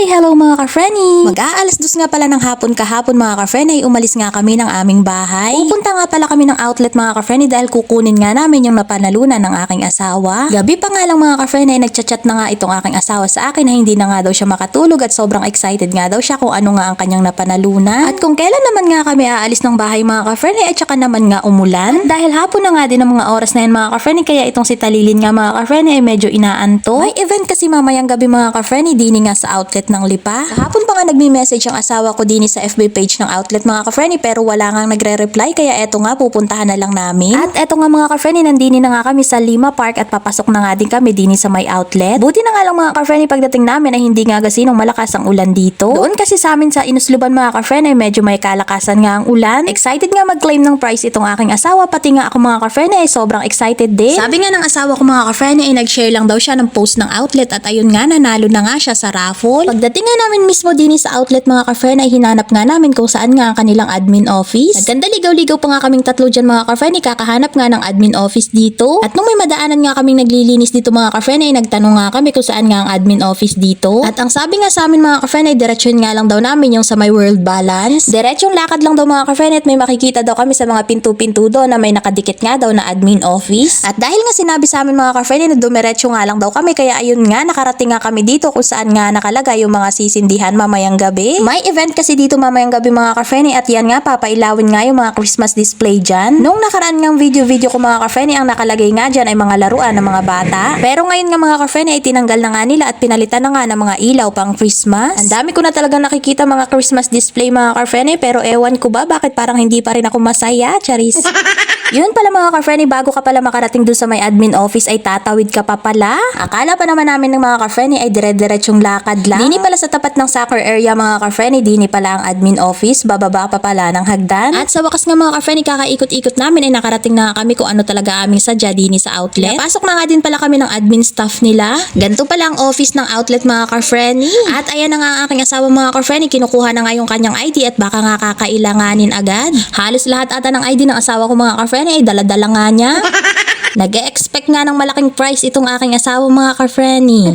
Hi! Hello mga ka-Frenny! Mag-aalas dos nga pala ng hapon kahapon mga ka-Frenny, umalis nga kami ng aming bahay. Pupunta nga pala kami ng outlet mga ka-Frenny dahil kukunin nga namin yung napanalunan ng aking asawa. Gabi pa nga lang mga ka-Frenny, nagchat-chat na nga itong aking asawa sa akin na hindi na nga daw siya makatulog at sobrang excited nga daw siya kung ano nga ang kanyang napanalunan. At kung kailan naman nga kami aalis ng bahay mga ka-Frenny at saka naman nga umulan. At dahil hapon na nga din ang mga oras na yan mga ka-Frenny, kaya itong si Talilin nga mga ka-Frenny ay medyo inaanto. May event kasi mamayang gabi mga ka-Frenny, dini nga sa outlet ng Lipa. Kahapon pa nga nagme-message ang asawa ko din sa FB page ng outlet mga ka-Frenny pero wala nga nagre-reply kaya eto nga pupuntahan na lang namin. At eto nga mga ka-Frenny, nandini na nga kami sa Lima Park at papasok na nga din kami din sa may outlet. Buti na nga lang mga ka-Frenny pagdating namin ay hindi nga gasinong malakas ang ulan dito. Doon kasi sa amin sa Inusluban mga ka-Frenny medyo may kalakasan nga ang ulan. Excited nga mag-claim ng prize itong aking asawa, pati nga ako mga ka-Frenny ay sobrang excited din. Sabi nga ng asawa ko mga ka-Frenny ay nag-share lang daw siya ng post ng outlet at ayun nga nanalo na nga siya sa raffle. Pagdating nga namin mismo din sa outlet mga ka-Frenny ay hinanap nga namin kung saan nga ang kanilang admin office. Nagkanda ligaw-ligaw pa nga kaming tatlo dyan mga ka-Frenny, kakahanap nga ng admin office dito. At nung may madaanan nga kaming naglilinis dito mga ka-Frenny ay nagtanong nga kami kung saan nga ang admin office dito. At ang sabi nga sa amin mga ka-Frenny ay diretsyon nga lang daw namin yung sa may World Balance. Diretsyong lakad lang daw mga ka-Frenny at may makikita daw kami sa mga pinto-pinto doon na may nakadikit nga daw na admin office. At dahil nga sinabi sa amin mga ka-Frenny na dumiretso nga lang daw kami kaya ayun nga nakarating nga kami dito kung saan nga nakalagay yung mga sisindihan mamayang gabi. May event kasi dito mamayang gabi mga ka-Frenny at yan nga papailawin nga yung mga Christmas display dyan. Nung nakaraan ngang video ko mga ka-Frenny ang nakalagay nga dyan ay mga laruan ng mga bata. Pero ngayon nga mga ka-Frenny ay tinanggal na nga nila at pinalitan na nga ng mga ilaw pang Christmas. Ang dami ko na talagang nakikita mga Christmas display mga ka-Frenny pero ewan ko ba bakit parang hindi pa rin ako masaya, charis. Yun pala mga ka-Frenny, bago ka pala makarating dun sa may admin office ay tatawid ka pa pala. Akala pa naman namin ng mga ka-Frenny ay dire-diretsyong lakad lang. Dini pala sa tapat ng soccer area mga ka-Frenny, dini pala ang admin office, bababa pa pala ng hagdan. At sa wakas nga mga ka-Frenny, kakaikot-ikot namin ay nakarating na kami kung ano talaga aming sadya dini sa outlet. Pasok na nga din pala kami ng admin staff nila. Ganito pala ang office ng outlet mga ka-Frenny. At ayan na nga ang aking asawa mga ka-Frenny, kinukuha na nga yung kanyang ID at baka nga kakailanganin agad. Halos lahat ata ng ID ng asawa ko mga ka-Frenny ay dala-dala nga niya. Nag-e-expect nga ng malaking prize itong aking asawa mga ka-Frenny.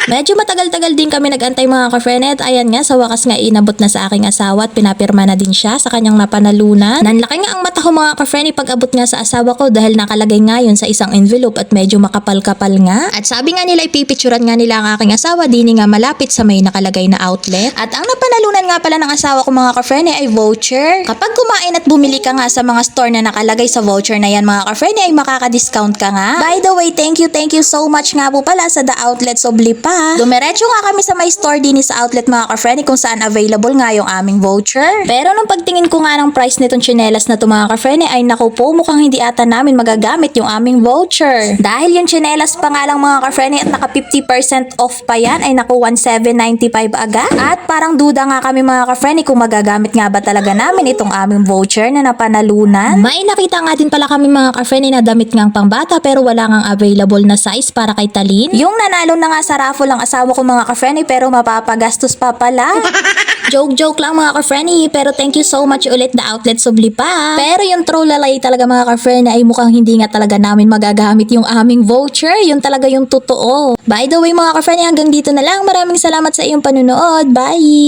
Medyo matagal-tagal din kami nag-antay mga ka-Frenny at ayan nga sa wakas nga inabot na sa aking asawa at pinapirma na din siya sa kanyang napanalunan. Nanlaki nga ang mata ko mga ka-Frenny pag abot nga sa asawa ko dahil nakalagay nga yun sa isang envelope at medyo makapal-kapal nga. At sabi nga nila ipipicturan nga nila ang aking asawa dini nga malapit sa may nakalagay na outlet. At ang napanalunan nga pala ng asawa ko mga ka-Frenny ay voucher. Kapag kumain at bumili ka nga sa mga store na nakalagay sa voucher na yan mga ka-Frenny ay makaka-discount ka nga. By the way, thank you so much nga po pala sa The Outlets of Lipa. Dumiretso nga kami sa may store din sa outlet mga ka-Frenny kung saan available nga yung aming voucher. Pero nung pagtingin ko nga ng price nitong tsinelas na to mga ka-Frenny ay naku po mukhang hindi ata namin magagamit yung aming voucher. Dahil yung tsinelas pa nga lang mga ka-Frenny at naka 50% off pa yan ay naku 1,795 agad. At parang duda nga kami mga ka-Frenny kung magagamit nga ba talaga namin itong aming voucher na napanalunan. May nakita nga din pala kami mga ka-Frenny na damit ngang pangbata pero wala ngang available na size para kay Talin. Yung nanalo na nga sa raffle ang asawa ko mga ka-Frenny pero mapapagastos pa pala. Joke lang mga ka-Frenny pero thank you so much ulit The Outlets of Lipa. Pero yung true lalay talaga mga ka-Frenny ay mukhang hindi nga talaga namin magagamit yung aming voucher. Yun talaga yung totoo. By the way mga ka-Frenny, hanggang dito na lang. Maraming salamat sa iyong panunood. Bye!